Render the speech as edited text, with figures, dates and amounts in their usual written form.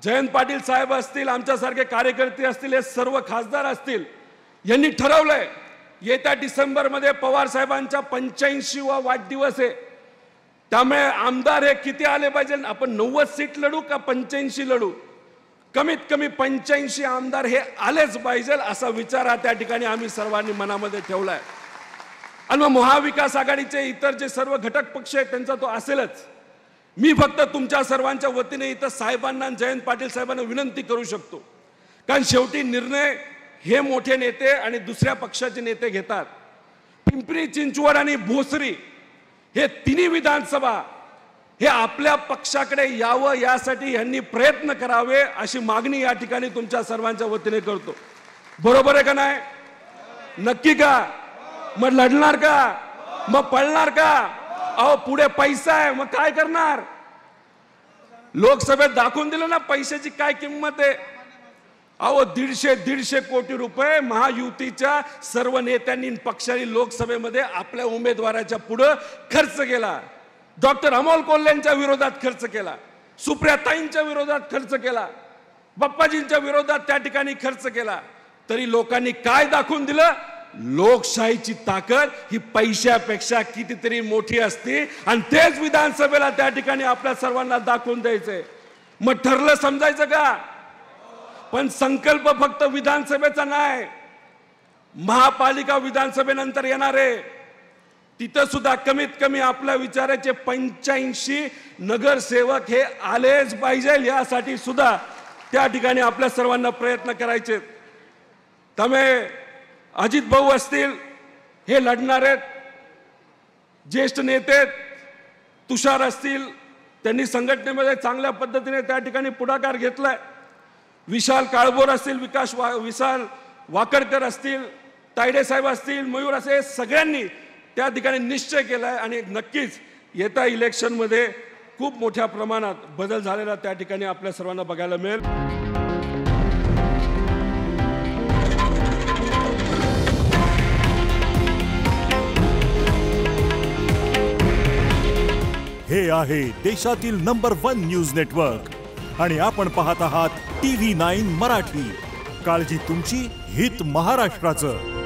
जयंत पाटील साहेब असतील, आमच्यासारखे कार्यकर्ते असतील, हे सर्व खासदार असतील, यांनी ठरवलंय येत्या डिसेंबरमध्ये पवार साहेबांचा 85वा वाढदिवस आहे। त्यामुळे आमदार हे किती आले पाहिजे? आपण 90 सीट लढू का 85 लढू? कमीत कमी 85 आमदार हे आलेच पाहिजे असा विचार त्या ठिकाणी आम्ही सर्वांनी मनामध्ये ठेवलाय। आणि मग महाविकास आघाडीचे इतर जे सर्व घटक पक्ष आहेत त्यांचा तो असेलच। मी फक्त तुमच्या सर्वांच्या वतीने इथं साहेबांना, जयंत पाटील साहेबांना विनंती करू शकतो, कारण शेवटी निर्णय हे मोठे नेते आणि दुसऱ्या पक्षाचे नेते घेतात। पिंपरी चिंचवड आणि भोसरी हे तिन्ही विधानसभा हे आपल्या पक्षाकडे यावं यासाठी यांनी प्रयत्न करावे अशी मागणी या ठिकाणी तुमच्या सर्वांच्या वतीने करतो। बरोबर आहे का नाही? नक्की का? मग लढणार का? मग पळणार का? अहो पुढे पैसा आहे, मग काय करणार? लोकसभेत दाखवून दिलं ना पैशाची काय किंमत आहे। अहो 150 कोटी रुपये महायुतीच्या सर्व नेत्यांनी पक्षांनी लोकसभेमध्ये आपल्या उमेदवाराच्या पुढे खर्च केला। डॉक्टर अमोल कोल्हेंच्या विरोधात खर्च केला, सुप्रियाताईंच्या विरोधात खर्च केला, बाप्पाजींच्या विरोधात त्या ठिकाणी खर्च केला। तरी लोकांनी काय दाखवून दिलं? लोकशाहीची ताकद ही पैशापेक्षा कितीतरी मोठी असते आणि तेच विधानसभेला त्या ठिकाणी आपल्या सर्वांना दाखवून द्यायचंय। मग ठरलं समजायचं का? पण संकल्प फक्त विधानसभेचा नाही, महापालिका विधानसभेनंतर येणार आहे, तिथं सुद्धा कमीत कमी आपल्या विचाराचे 85 नगरसेवक हे आलेच पाहिजे, यासाठी सुद्धा त्या ठिकाणी आपल्या सर्वांना प्रयत्न करायचे। त्यामुळे अजित भाऊ असतील हे लढणार आहेत, ज्येष्ठ नेते तुषार असतील त्यांनी संघटनेमध्ये चांगल्या पद्धतीने त्या ठिकाणी पुढाकार घेतलाय, विशाल काळभोर असतील, विशाल वाकडकर असतील, तायडे साहेब असतील, मयूर असे सगळ्यांनी त्या ठिकाणी निश्चय केलाय आणि नक्कीच येत्या इलेक्शनमध्ये खूप मोठ्या प्रमाणात बदल झालेला त्या ठिकाणी आपल्या सर्वांना बघायला मिळेल। हे आहे देशातील नंबर 1 न्यूज नेटवर्क आणि आपण पाहत आहात TV9 मराठी। काळजी तुमची, हित महाराष्ट्राचं।